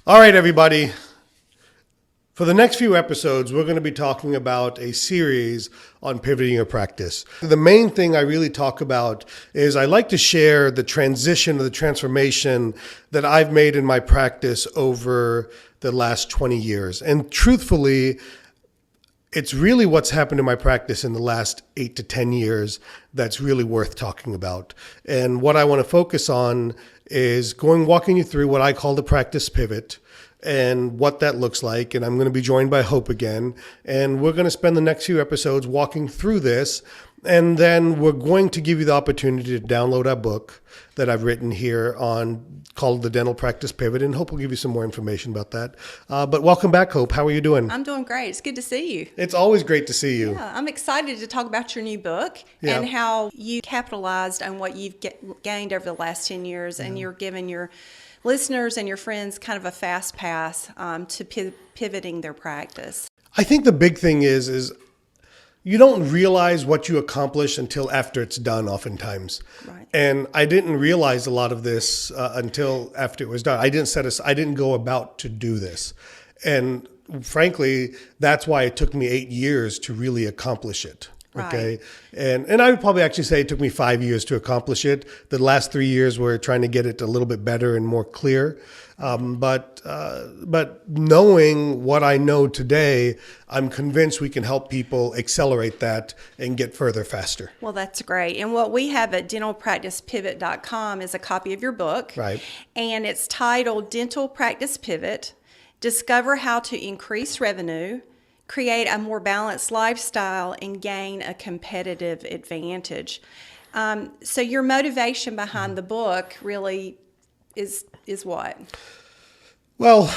All right, everybody. For the next few episodes, we're going to be talking about a series on pivoting your practice. The main thing I really talk about is I like to share the transition, the transformation that I've made in my practice over the last 20 years. And truthfully, it's really what's happened in my practice in the last 8 to 10 years that's really worth talking about. And what I want to focus on is walking you through what I call the practice pivot and what that looks like. And I'm going to be joined by Hope again. And we're going to spend the next few episodes walking through this. And then we're going to give you the opportunity to download our book that I've written here called The Dental Practice Pivot. And Hope will give you some more information about that. But welcome back, Hope. How are you doing? I'm doing great. It's good to see you. It's always great to see you. Yeah, I'm excited to talk about your new book and how you capitalized on what you've gained over the last 10 years. And you're giving your listeners and your friends kind of a fast pass to pivoting their practice. I think the big thing is you don't realize what you accomplish until after it's done oftentimes. Right. And I didn't realize a lot of this until after it was done. I didn't go about to do this. And frankly, that's why it took me 8 years to really accomplish it. Okay. Right. And I would probably actually say it took me 5 years to accomplish it. The last 3 years were trying to get it a little bit better and more clear. But knowing what I know today, I'm convinced we can help people accelerate that and get further faster. Well, that's great. And what we have at dentalpracticepivot.com is a copy of your book. Right. And it's titled Dental Practice Pivot, Discover How to Increase Revenue, Create a More Balanced Lifestyle, and Gain a Competitive Advantage. So your motivation behind the book really is what? Well,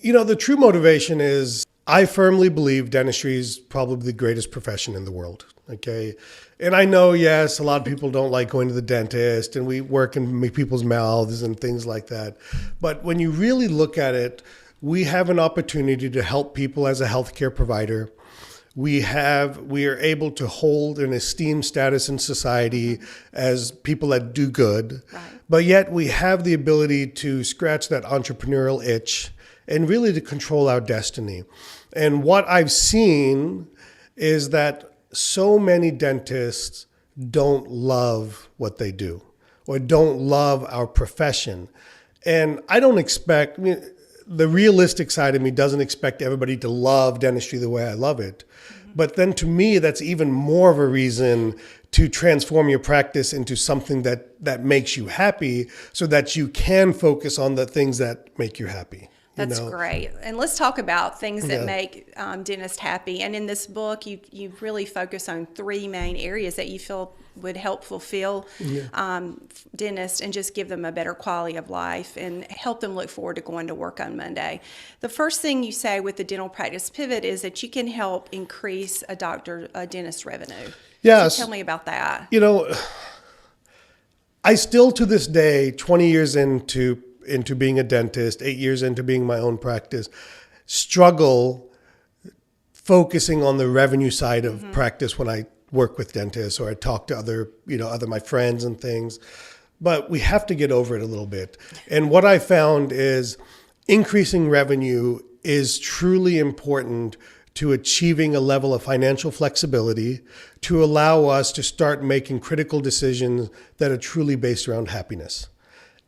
the true motivation is I firmly believe dentistry is probably the greatest profession in the world. Okay. And I know, yes, a lot of people don't like going to the dentist and we work in people's mouths and things like that. But when you really look at it, we have an opportunity to help people as a healthcare provider. We are able to hold an esteemed status in society as people that do good, Right. But yet we have the ability to scratch that entrepreneurial itch and really to control our destiny. And what I've seen is that so many dentists don't love what they do or don't love our profession. And I don't expect, the realistic side of me doesn't expect everybody to love dentistry the way I love it. Mm-hmm. But then to me, that's even more of a reason to transform your practice into something that makes you happy so that you can focus on the things that make you happy. That's great. And let's talk about things that make dentists happy. And in this book, you really focus on 3 main areas that you feel would help fulfill dentists and just give them a better quality of life and help them look forward to going to work on Monday. The first thing you say with the dental practice pivot is that you can help increase a dentist revenue. Yes. So tell me about that. I still to this day, 20 years into being a dentist, 8 years into being my own practice, struggle focusing on the revenue side of practice when I work with dentists or I talk to other my friends and things. But we have to get over it a little bit. And what I found is increasing revenue is truly important to achieving a level of financial flexibility to allow us to start making critical decisions that are truly based around happiness.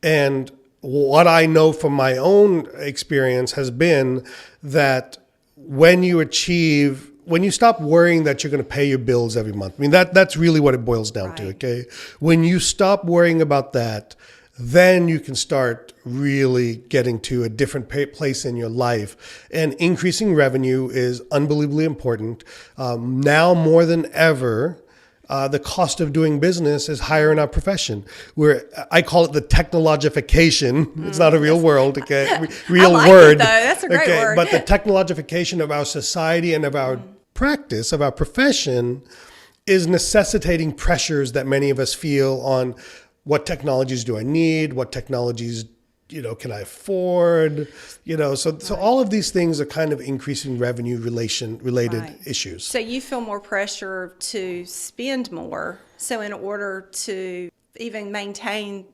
And what I know from my own experience has been that when you stop worrying that you're going to pay your bills every month, that's really what it boils down to, okay? When you stop worrying about that, then you can start really getting to a different place in your life. And increasing revenue is unbelievably important. Now more than ever, the cost of doing business is higher in our profession. I call it the technologification. It's not a real word, okay? Real I like word. It, though. That's a great word. But the technologification of our society and of our practice, of our profession, is necessitating pressures that many of us feel on what technologies do I need, what technologies can I afford? So all of these things are kind of increasing revenue related issues. So you feel more pressure to spend more. So in order to even maintain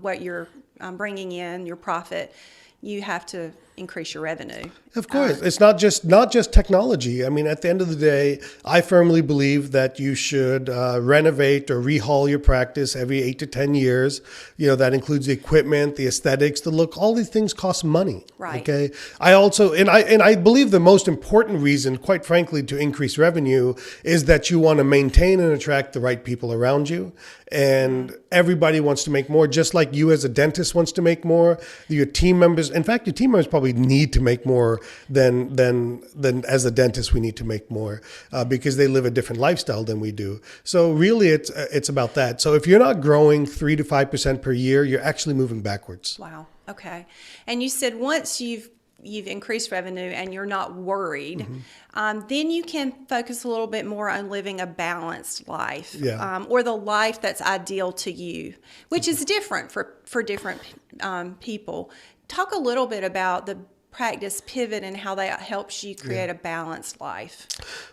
what you're bringing in, your profit, you have to increase your revenue. Of course, it's not just technology. I mean, at the end of the day, I firmly believe that you should renovate or rehaul your practice every 8 to 10 years. That includes the equipment, the aesthetics, the look. All these things cost money. Right. Okay. I also I believe the most important reason, quite frankly, to increase revenue is that you want to maintain and attract the right people around you. And everybody wants to make more, just like you as a dentist wants to make more. Your team members, in fact, your team members probably need to make more than as a dentist we need to make more because they live a different lifestyle than we do. So really, it's about that. So if you're not growing 3 to 5% per year, you're actually moving backwards. Wow. Okay. And you said once you've increased revenue and you're not worried, then you can focus a little bit more on living a balanced life, or the life that's ideal to you, which is different for different people. Talk a little bit about the practice pivot and how that helps you create a balanced life.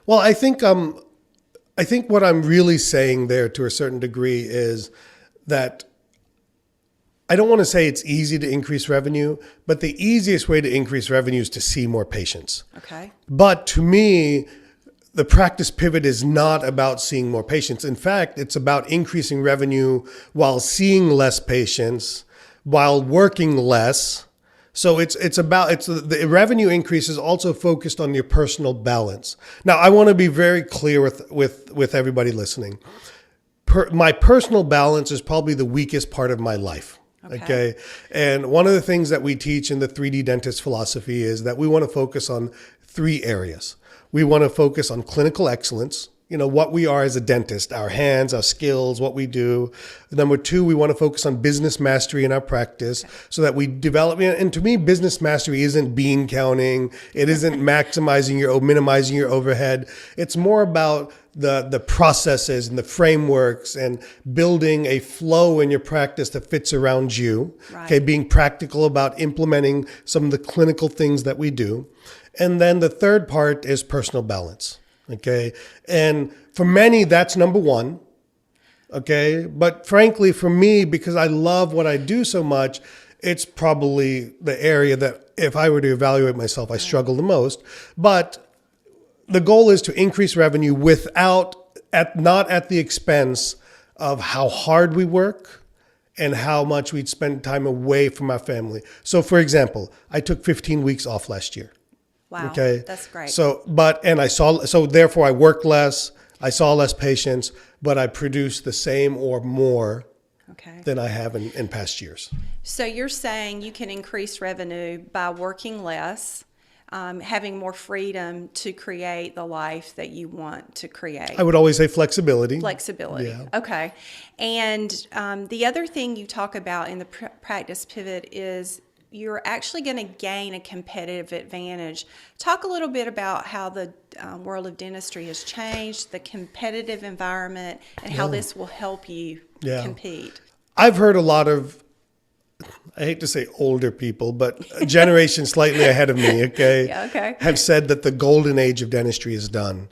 Well, I think what I'm really saying there to a certain degree is that I don't want to say it's easy to increase revenue, but the easiest way to increase revenue is to see more patients. Okay. But to me, the practice pivot is not about seeing more patients. In fact, it's about increasing revenue while seeing less patients, while working less. So the revenue increase is also focused on your personal balance. Now, I want to be very clear with everybody listening. My personal balance is probably the weakest part of my life. Okay. And one of the things that we teach in the 3D dentist philosophy is that we want to focus on 3 areas. We want to focus on clinical excellence, what we are as a dentist, our hands, our skills, what we do. Number 2, we want to focus on business mastery in our practice so that we develop. And to me, business mastery isn't bean counting. It isn't minimizing your overhead. It's more about the processes and the frameworks and building a flow in your practice that fits around you. Right. Okay, being practical about implementing some of the clinical things that we do. And then the third part is personal balance. Okay. And for many, that's number 1. Okay. But frankly, for me, because I love what I do so much, it's probably the area that if I were to evaluate myself, I struggle the most. But the goal is to increase revenue not at the expense of how hard we work and how much we'd spend time away from our family. So for example, I took 15 weeks off last year. Wow. Okay. That's great. So therefore I worked less, I saw less patients, but I produced the same or more than I have in past years. So you're saying you can increase revenue by working less, having more freedom to create the life that you want to create. I would always say flexibility. Yeah. Okay. And the other thing you talk about in the practice pivot is you're actually going to gain a competitive advantage. Talk a little bit about how the world of dentistry has changed, the competitive environment, and how this will help you compete. I've heard a lot of, I hate to say older people, but a generation slightly ahead of me, have said that the golden age of dentistry is done.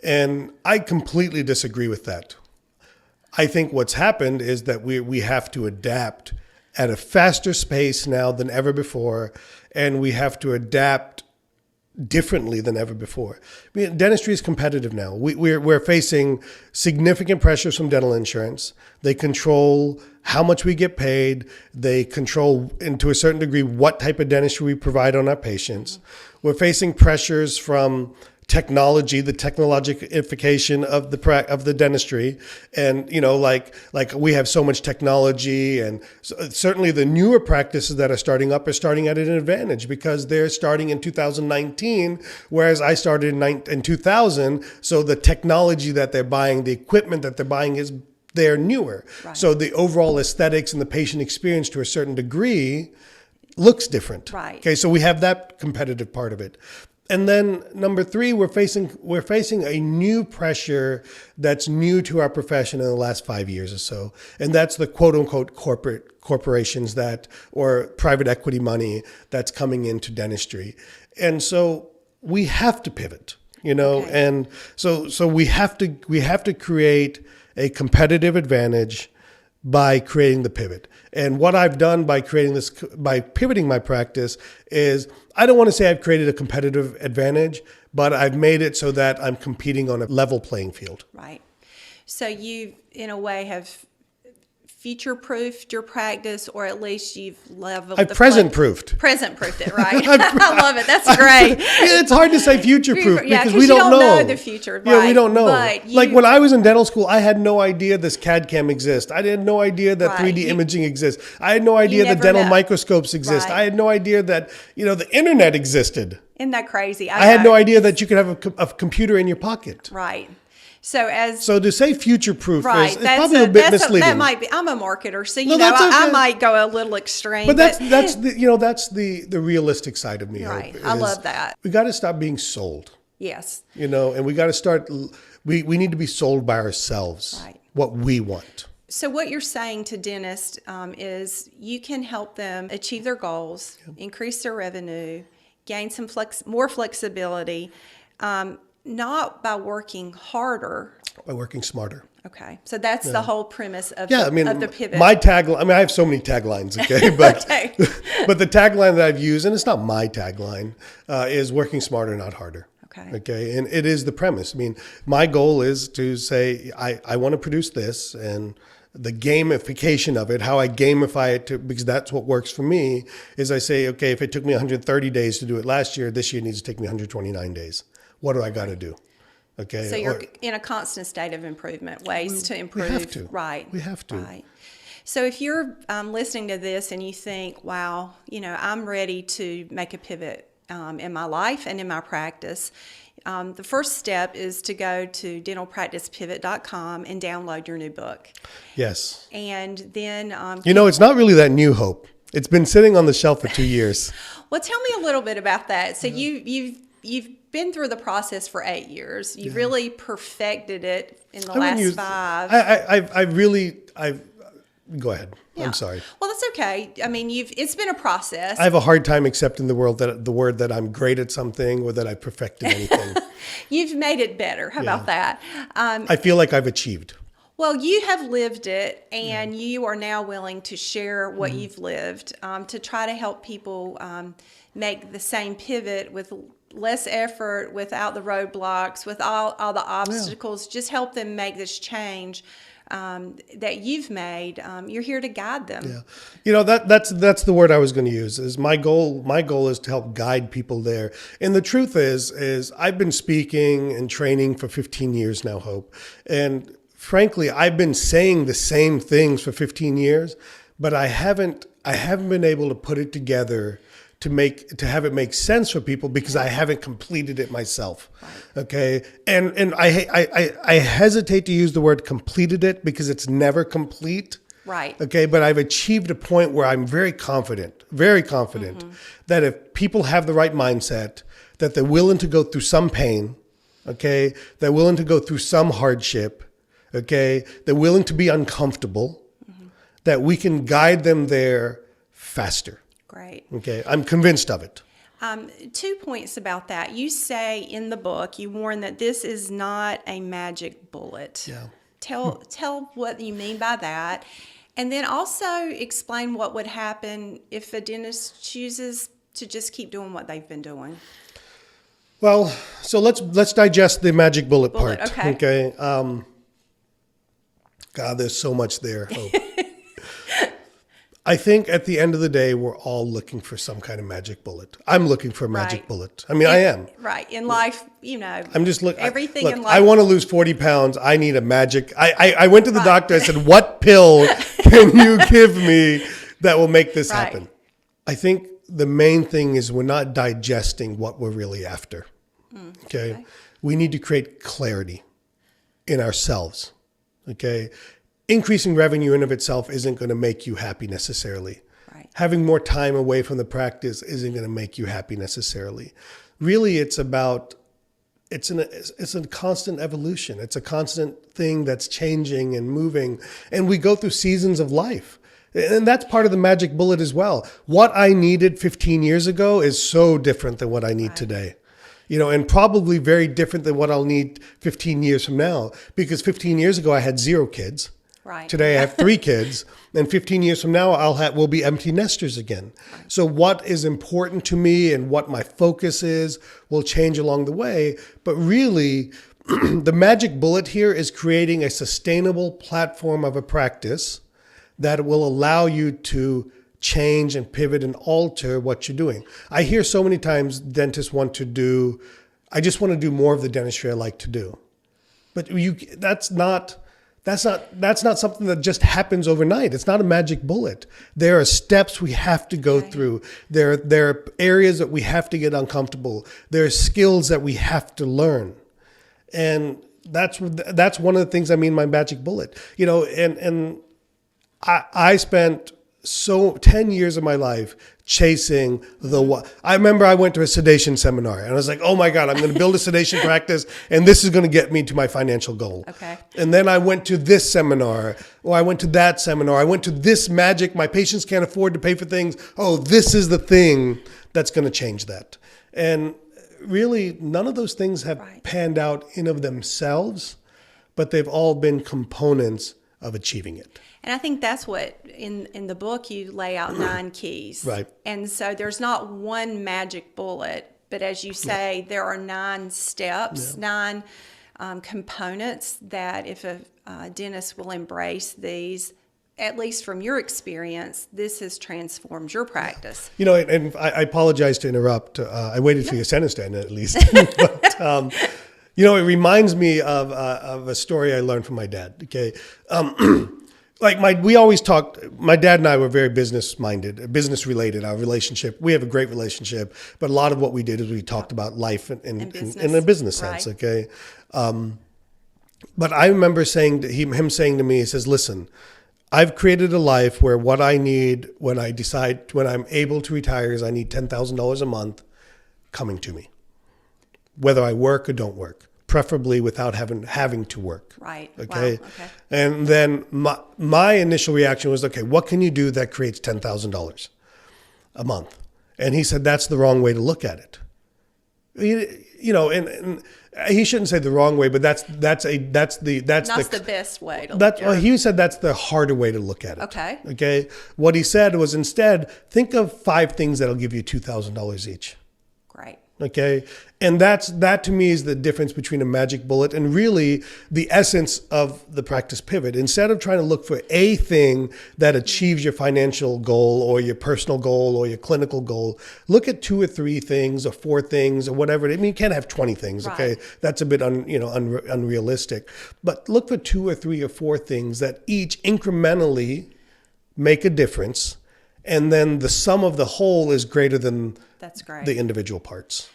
And I completely disagree with that. I think what's happened is that we have to adapt at a faster pace now than ever before, and we have to adapt differently than ever before. I mean, dentistry is competitive now. We're facing significant pressures from dental insurance. They control how much we get paid. They control, and to a certain degree, what type of dentistry we provide on our patients. We're facing pressures from technology, the technologification of the dentistry, and like we have so much technology, and certainly the newer practices that are starting up are starting at an advantage because they're starting in 2019, whereas I started in 2000. So the technology that they're buying, the equipment that they're buying they're newer. Right. So the overall aesthetics and the patient experience to a certain degree looks different. Right. Okay, so we have that competitive part of it. And then number 3, we're facing a new pressure that's new to our profession in the last 5 years or so. And that's the quote unquote corporations or private equity money that's coming into dentistry. And so we have to pivot, and so we have to create a competitive advantage by creating the pivot. And what I've done by pivoting my practice is, I don't want to say I've created a competitive advantage, but I've made it so that I'm competing on a level playing field. Right. So you, in a way, have future-proofed your practice, or at least you've leveled. I've present-proofed. Present-proofed it, right? I love it. That's great. It's hard to say future-proof because we you don't know the future. Right? Yeah, we don't know. But like when I was in dental school, I had no idea this CAD CAM exists. I had no idea that 3D imaging exists. I had no idea that dental microscopes exist. Right. I had no idea that the internet existed. Isn't that crazy? I had no idea that you could have a computer in your pocket. Right. So to say future-proof is probably a bit misleading. That might be. I'm a marketer, so I might go a little extreme. But that's the realistic side of me. Right, I love that. We got to stop being sold. Yes. And we got to start. We need to be sold by ourselves. Right. What we want. So what you're saying to dentists is you can help them achieve their goals, increase their revenue, gain some more flexibility. Not by working harder. By working smarter. Okay. So that's the whole premise of the pivot. My tagline, I have so many taglines, okay? But, but the tagline that I've used, and it's not my tagline, is working smarter, not harder. Okay. And it is the premise. My goal is to say, I want to produce this, and the gamification of it, how I gamify it because that's what works for me, is I say, okay, if it took me 130 days to do it last year, this year needs to take me 129 days. What do I got to do? Okay. So you're in a constant state of improvement, ways to improve. We have to. Right. We have to. Right. So if you're listening to this and you think, wow, I'm ready to make a pivot in my life and in my practice, the first step is to go to dentalpracticepivot.com and download your new book. Yes. And then... it's not really that new, Hope. It's been sitting on the shelf for 2 years. Well, tell me a little bit about that. So you've been through the process for 8 years. You've really perfected it in the last 5. I've go ahead. Yeah. I'm sorry. Well, that's okay. It's been a process. I have a hard time accepting the word that I'm great at something or that I perfected anything. You've made it better. How about that? I feel like I've achieved. Well, you have lived it, and you are now willing to share what you've lived to try to help people make the same pivot with less effort, without the roadblocks, with all the obstacles. Just help them make this change that you've made. You're here to guide them. Yeah, that's the word I was going to use. Is my goal. My goal is to help guide people there. And the truth is I've been speaking and training for 15 years now, Hope. And frankly, I've been saying the same things for 15 years, but I haven't been able to put it together to have it make sense for people because I haven't completed it myself. Right. Okay. And I hesitate to use the word completed it because it's never complete. Right. Okay. But I've achieved a point where I'm very confident that if people have the right mindset, that they're willing to go through some pain, okay, they're willing to go through some hardship, okay, they're willing to be uncomfortable, that we can guide them there faster. Great. Okay, I'm convinced of it. 2 points about that. You say in the book, you warn that this is not a magic bullet. Yeah. Tell what you mean by that. And then also explain what would happen if a dentist chooses to just keep doing what they've been doing. Well, so let's digest the magic bullet part. Okay. God, there's so much there. Oh. I think at the end of the day, we're all looking for some kind of magic bullet. I'm looking for a magic bullet. I am. Right. In life, I'm just looking. Everything in life. I want to lose 40 pounds. I need a magic. I went to the doctor. I said, what pill can you give me that will make this happen? I think the main thing is we're not digesting what we're really after. Okay. We need to create clarity in ourselves. Okay. Increasing revenue in of itself isn't going to make you happy necessarily. Right. Having more time away from the practice isn't going to make you happy necessarily. Really, it's a constant evolution. It's a constant thing that's changing and moving. And we go through seasons of life. And that's part of the magic bullet as well. What I needed 15 years ago is so different than what I need today. And probably very different than what I'll need 15 years from now. Because 15 years ago, I had 0 kids. Right. Today I have 3 kids, and 15 years from now we'll be empty nesters again. Right. So what is important to me and what my focus is will change along the way. But really, the magic bullet here is creating a sustainable platform of a practice that will allow you to change and pivot and alter what you're doing. I hear so many times dentists I just want to do more of the dentistry I like to do. But that's not something that just happens overnight. It's not a magic bullet. There are steps we have to go through. There are areas that we have to get uncomfortable. There are skills that we have to learn. And that's one of the things I mean by magic bullet. And I spent 10 years of my life chasing I remember I went to a sedation seminar and I was like, oh my God, I'm going to build a sedation practice and this is going to get me to my financial goal. Okay. And then I went to this seminar, or I went to that seminar. I went to this magic. My patients can't afford to pay for things. Oh, this is the thing that's going to change that. And really, none of those things have panned out in of themselves, but they've all been components of achieving it. And I think that's what in the book you lay out 9 keys. Right. And so there's not one magic bullet, but as you say, there are 9 steps, 9 components that if a dentist will embrace these, at least from your experience, this has transformed your practice. And I apologize to interrupt. I waited for your sentence to end at least. But, it reminds me of a story I learned from my dad. Okay. We always talked, my dad and I were very business related, our relationship. We have a great relationship, but a lot of what we did is we talked about life in a business sense. Right. Okay. But I remember him saying to me, he says, listen, I've created a life where what I need when I'm able to retire is I need $10,000 a month coming to me, whether I work or don't work. Preferably without having to work. Right. Okay. Wow. Okay. And then my initial reaction was, okay, what can you do that creates $10,000 a month? And he said, that's the wrong way to look at it. And he shouldn't say the wrong way, but that's the best way to look at it. Well, he said that's the harder way to look at it. Okay. Okay. What he said was instead, think of 5 things that'll give you $2,000 each. Great. Okay. And that to me is the difference between a magic bullet and really the essence of the practice pivot. Instead of trying to look for a thing that achieves your financial goal or your personal goal or your clinical goal, look at 2 or 3 things or 4 things or whatever. I mean, you can't have 20 things. Okay. Right. That's a bit unrealistic, but look for 2 or 3 or 4 things that each incrementally make a difference. And then the sum of the whole is greater than That's great. the individual parts.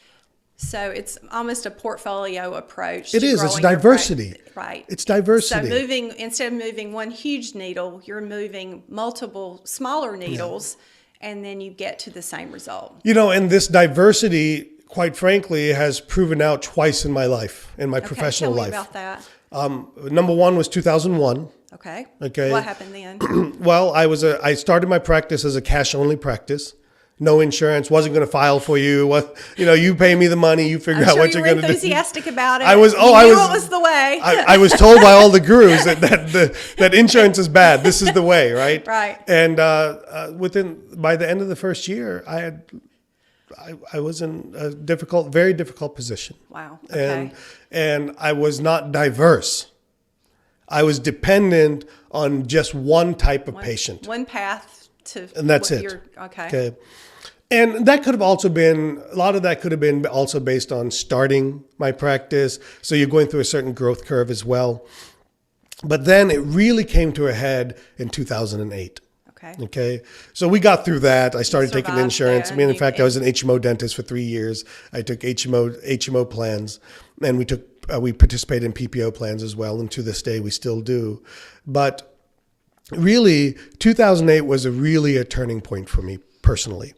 So it's almost a portfolio approach. It is. It's growing your diversity. practice. Right. It's diversity. So instead of moving one huge needle, you're moving multiple smaller needles, and then you get to the same result. And this diversity, quite frankly, has proven out twice in my life, in my professional life. Tell me about that. Number one was 2001. Okay. Okay. What happened then? Well, I started my practice as a cash-only practice. No insurance, wasn't going to file for you. You pay me the money, you figure out what you're going to do. Enthusiastic about it. I was. You knew it was the way. I was told by all the gurus that insurance is bad. This is the way, right? Right. And by the end of the first year, I was in a very difficult position. Wow. Okay. And I was not diverse. I was dependent on just one type of patient. One path to. And that's it. Okay. And that could have also been, a lot of that could have been also based on starting my practice. So you're going through a certain growth curve as well. But then it really came to a head in 2008. Okay. So we got through that. I started taking insurance. I was an HMO dentist for 3 years. I took HMO plans, and we participated in PPO plans as well. And to this day, we still do. But really, 2008 was really a turning point for me personally.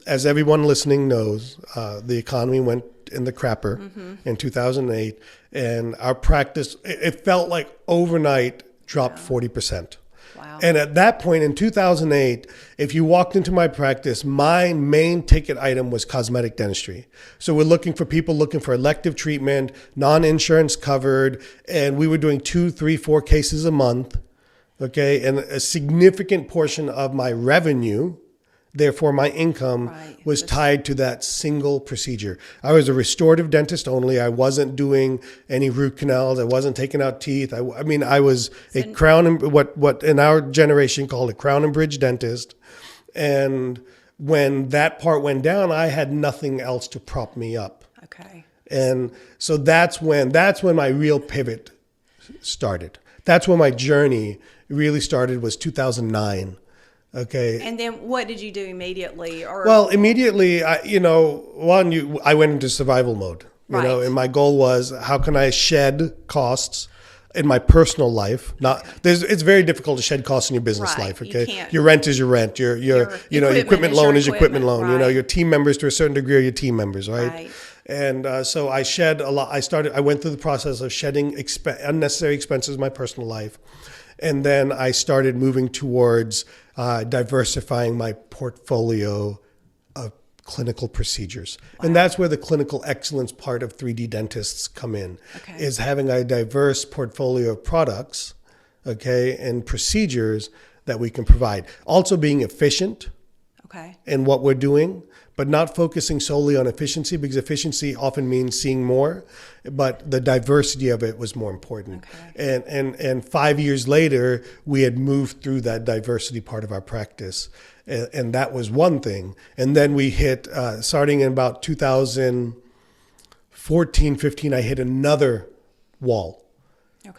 As everyone listening knows, the economy went in the crapper in 2008, and our practice, it felt like overnight dropped 40%. Wow. And at that point in 2008, if you walked into my practice, my main ticket item was cosmetic dentistry. So we're looking for people looking for elective treatment, non-insurance covered, and we were doing 2, 3, 4 cases a month. Okay. And a significant portion of my revenue, therefore my income, was tied to that single procedure. I was a restorative dentist only. I wasn't doing any root canals. I wasn't taking out teeth. I was a crown and what in our generation called a crown and bridge dentist. And when that part went down, I had nothing else to prop me up. Okay. And so that's when my real pivot started. That's when my journey really started, was 2009. Okay. And then what did you do immediately? Well, immediately, I went into survival mode, and my goal was, how can I shed costs in my personal life? It's very difficult to shed costs in your business life. Okay. Your rent is your rent. Your equipment loan is your equipment loan. Right. Your team members, to a certain degree, are your team members. Right. And so I shed a lot. I went through the process of shedding unnecessary expenses in my personal life. And then I started moving towards diversifying my portfolio of clinical procedures. Wow. And that's where the clinical excellence part of 3D dentists come in, is having a diverse portfolio of products, and procedures that we can provide. Also being efficient in what we're doing, but not focusing solely on efficiency, because efficiency often means seeing more, but the diversity of it was more important. And 5 years later, we had moved through that diversity part of our practice. And that was one thing. And then we hit, starting in about 2014, 15, I hit another wall.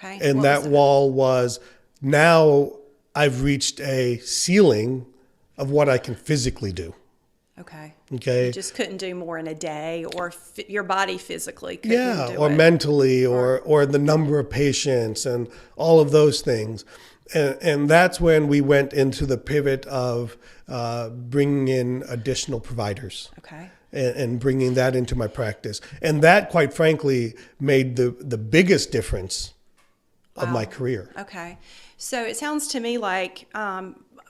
And that wall was, now I've reached a ceiling of what I can physically do. Okay. You just couldn't do more in a day, or your body physically couldn't do or it. mentally, or the number of patients and all of those things. And that's when we went into the pivot of bringing in additional providers. And bringing that into my practice. And that, quite frankly, made the biggest difference of my career. So it sounds to me like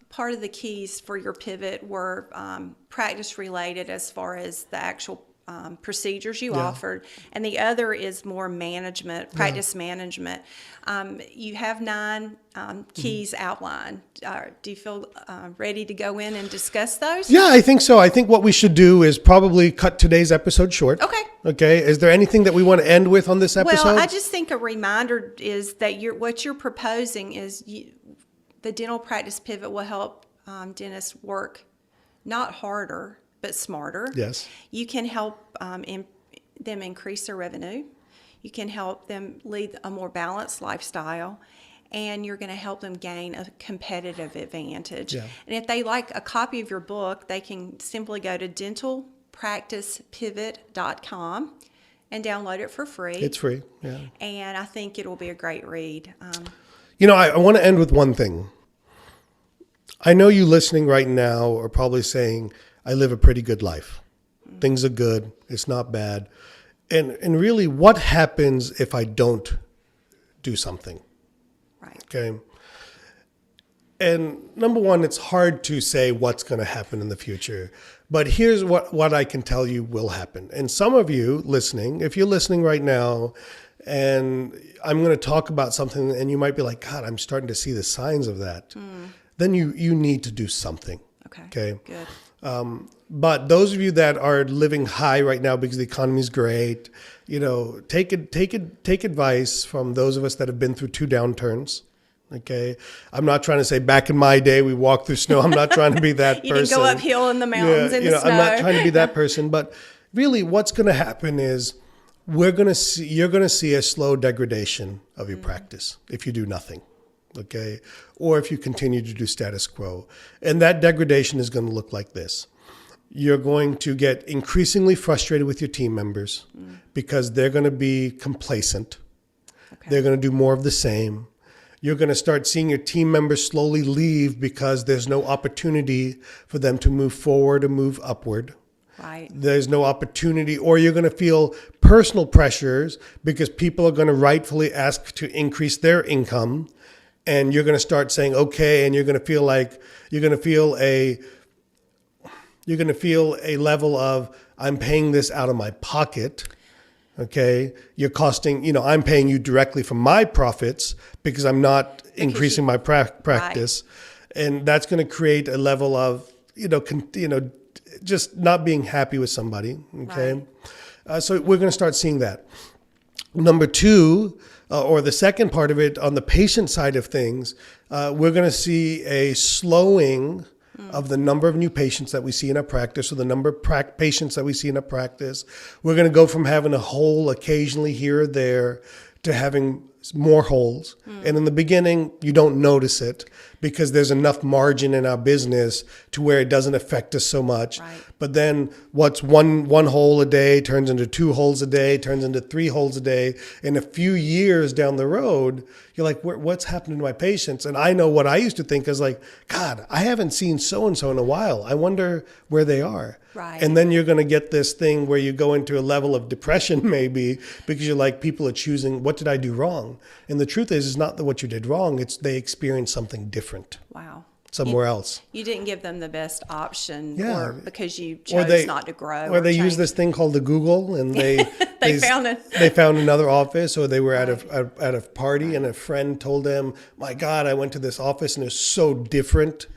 part of the keys for your pivot were practice related, as far as the actual procedures you offered, and the other is more management, practice management. You have 9 keys outlined. Do you feel ready to go in and discuss those? Yeah, I think so. I think what we should do is probably cut today's episode short. Okay. Is there anything that we want to end with on this episode? Well, I just think a reminder is that what you're proposing is the dental practice pivot will help dentists work not harder, but smarter. Yes. You can help them increase their revenue. You can help them lead a more balanced lifestyle, and you're going to help them gain a competitive advantage. And if they like a copy of your book, they can simply go to dentalpracticepivot.com and download it for free. It's free, And I think it'll be a great read. I want to end with one thing. I know you listening right now are probably saying, I live a pretty good life. Things are good. It's not bad. And really, what happens if I don't do something? Okay. And number one, it's hard to say what's going to happen in the future. But here's what I can tell you will happen. And some of you listening, if you're listening right now, and I'm going to talk about something, and you might be like, God, I'm starting to see the signs of that. Then you need to do something. Okay. Good. But those of you that are living high right now because the economy is great, take advice from those of us that have been through 2 downturns. Okay. I'm not trying to say back in my day we walked through snow. I'm not trying to be that person. You can go uphill in the mountains in the snow. I'm not trying to be that person. But really, what's going to happen is you're going to see a slow degradation of your practice if you do nothing. Okay. Or if you continue to do status quo. And that degradation is going to look like this. You're going to get increasingly frustrated with your team members because they're going to be complacent. They're going to do more of the same. You're going to start seeing your team members slowly leave because there's no opportunity for them to move forward or move upward. There's no opportunity, or you're going to feel personal pressures because people are going to rightfully ask to increase their income. and you're going to start saying, okay, and you're going to feel like, you're going to feel a level of, I'm paying this out of my pocket. Okay. You're costing, I'm paying you directly from my profits because I'm not increasing my practice. Right. And that's going to create a level of, just not being happy with somebody. Okay. Right. So we're going to start seeing that. Number two, or the second part of it, on the patient side of things, we're going to see a slowing of the number of new patients that we see in our practice, or the number of patients that we see in our practice. We're going to go from having a hole occasionally here or there to having more holes. And in the beginning, you don't notice it because there's enough margin in our business to where it doesn't affect us so much. Right. But then what's one hole a day turns into 2 holes a day, turns into 3 holes a day. In a few years down the road, you're like, what's happening to my patients? And I know what I used to think is like, God, I haven't seen so-and-so in a while. I wonder where they are. Right. And then you're going to get this thing where you go into a level of depression maybe because you're like, people are choosing, what did I do wrong? And the truth is, it's not that what you did wrong. It's they experienced something different. Wow. Somewhere else. You didn't give them the best option, or because you chose not to grow. Or they use this thing called the Google, and they found another office, or they were at a party, and a friend told them, "My God, I went to this office and it's so different."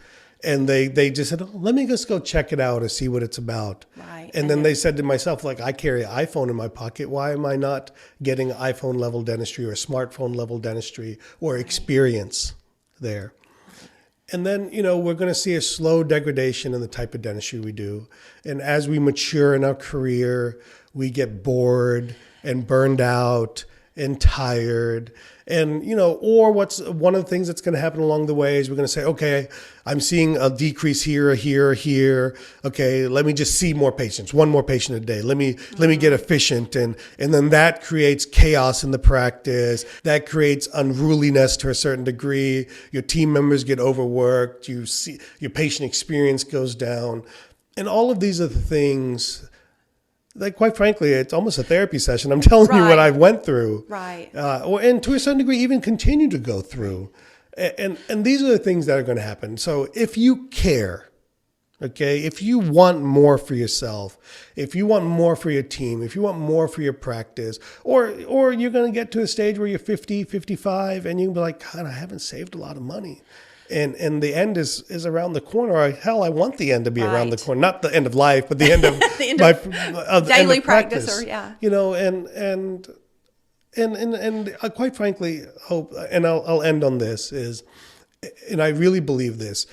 And they just said, let me just go check it out and see what it's about. Right. And then they said to myself, like, I carry an iPhone in my pocket. Why am I not getting iPhone level dentistry or smartphone level dentistry or experience there? And then, we're going to see a slow degradation in the type of dentistry we do. And as we mature in our career, we get bored and burned out and tired. And, or what's one of the things that's going to happen along the way is we're going to say, okay, I'm seeing a decrease here. Okay, let me just see more patients, 1 more patient a day. Let me get efficient. And then that creates chaos in the practice. That creates unruliness to a certain degree. Your team members get overworked. You see your patient experience goes down. And all of these are the things. Like, quite frankly, it's almost a therapy session. I'm telling you what I went through. Right. And to a certain degree, even continue to go through. And these are the things that are going to happen. So if you care, okay, if you want more for yourself, if you want more for your team, if you want more for your practice, or you're going to get to a stage where you're 50, 55, and you can be like, God, I haven't saved a lot of money. And the end is around the corner. Or hell, I want the end to be around the corner. Not the end of life, but the end of the end of daily practice. And quite frankly, hope, and I'll end on this is, and I really believe this.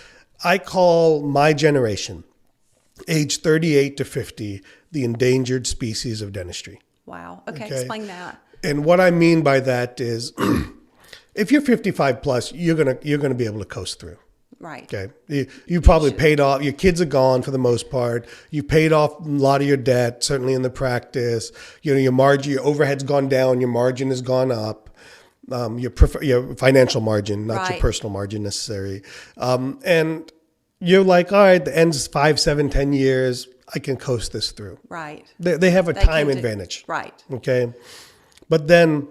I call my generation, age 38 to 50, the endangered species of dentistry. Wow. Okay, explain that. And what I mean by that is, if you're 55 plus, you're gonna be able to coast through. Right. Okay. You probably paid off. Your kids are gone for the most part. You paid off a lot of your debt, certainly in the practice. Your margin, your overhead's gone down. Your margin has gone up. Your financial margin, not your personal margin necessarily. And you're like, all right, the end's 5, 7, 10 years. I can coast this through. Right. They have a time advantage. Right. Okay. But then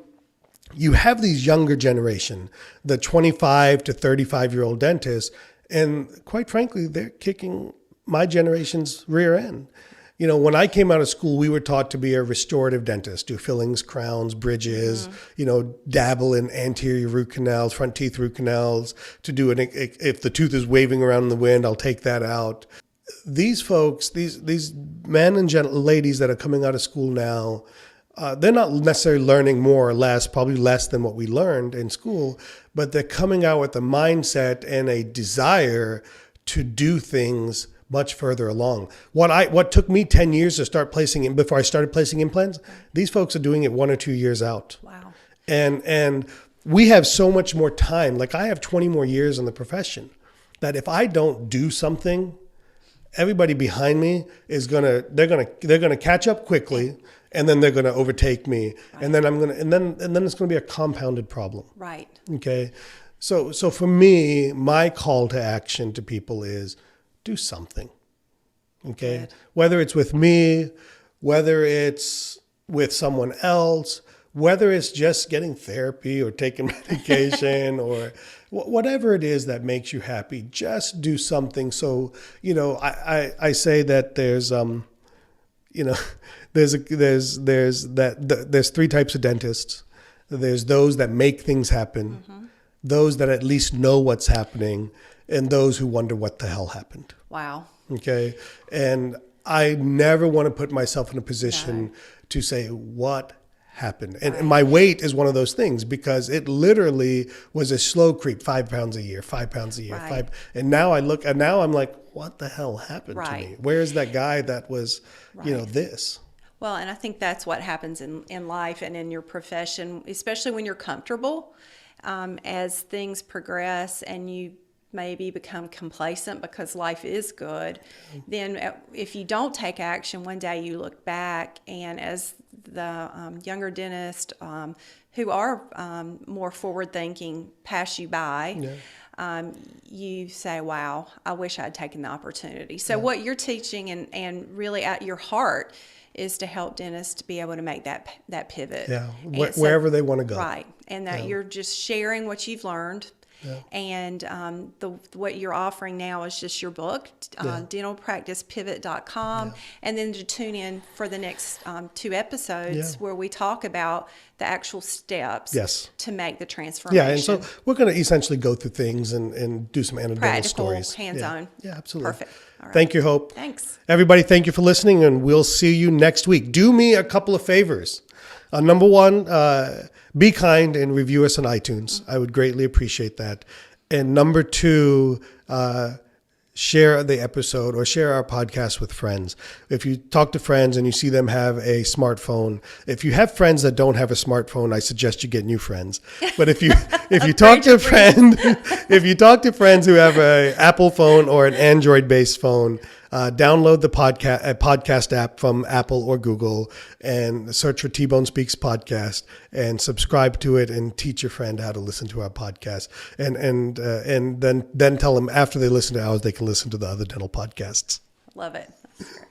you have these younger generation, the 25 to 35-year-old dentists, and quite frankly, they're kicking my generation's rear end. When I came out of school, we were taught to be a restorative dentist, do fillings, crowns, bridges, dabble in anterior root canals, front teeth root canals, to do if the tooth is waving around in the wind, I'll take that out. These folks, these men and ladies that are coming out of school now, they're not necessarily learning more or less, probably less than what we learned in school, but they're coming out with a mindset and a desire to do things much further along. What took me 10 years to start placing before I started placing implants, these folks are doing it 1 or 2 years out. Wow. And we have so much more time. Like, I have 20 more years in the profession that if I don't do something, everybody behind me they're gonna catch up quickly. And then they're going to overtake me, and then and then it's going to be a compounded problem. Right. Okay. So for me, my call to action to people is do something. Okay. Good. Whether it's with me, whether it's with someone else, whether it's just getting therapy or taking medication or whatever it is that makes you happy, just do something. So, I say that there's, there's three types of dentists. There's those that make things happen, those that at least know what's happening, and those who wonder what the hell happened. Wow. Okay. And I never want to put myself in a position to say what happened. And my weight is one of those things, because it literally was a slow creep, 5 pounds a year, 5 pounds a year, Right. And now I'm like, what the hell happened to Right. me? Where's that guy that was, this? Well, and I think that's what happens in life and in your profession, especially when you're comfortable. As things progress and you maybe become complacent because life is good, then if you don't take action, one day you look back, and as the younger dentists who are more forward-thinking pass you by, you say, wow, I wish I'd taken the opportunity. So what you're teaching and really at your heart is to help dentists to be able to make that pivot. Yeah, And so- wherever they want to go. Right, and that you're just sharing what you've learned. And what you're offering now is just your book, dentalpracticepivot.com, and then to tune in for the next 2 episodes where we talk about the actual steps to make the transformation. Yeah, and so we're going to essentially go through things and do some anecdotal Practical, stories. hands-on. Yeah, absolutely. Perfect. All right. Thank you, Hope. Thanks. Everybody, thank you for listening, and we'll see you next week. Do me a couple of favors. Number one, be kind and review us on iTunes. I would greatly appreciate that. And number two, share the episode or share our podcast with friends. If you talk to friends and you see them have a smartphone, if you have friends that don't have a smartphone, I suggest you get new friends. But if you talk to a friend, if you talk to friends who have an Apple phone or an Android-based phone, download the podcast app from Apple or Google and search for T-Bone Speaks Podcast and subscribe to it and teach your friend how to listen to our podcast. And then tell them after they listen to ours, they can listen to the other dental podcasts. Love it. That's great.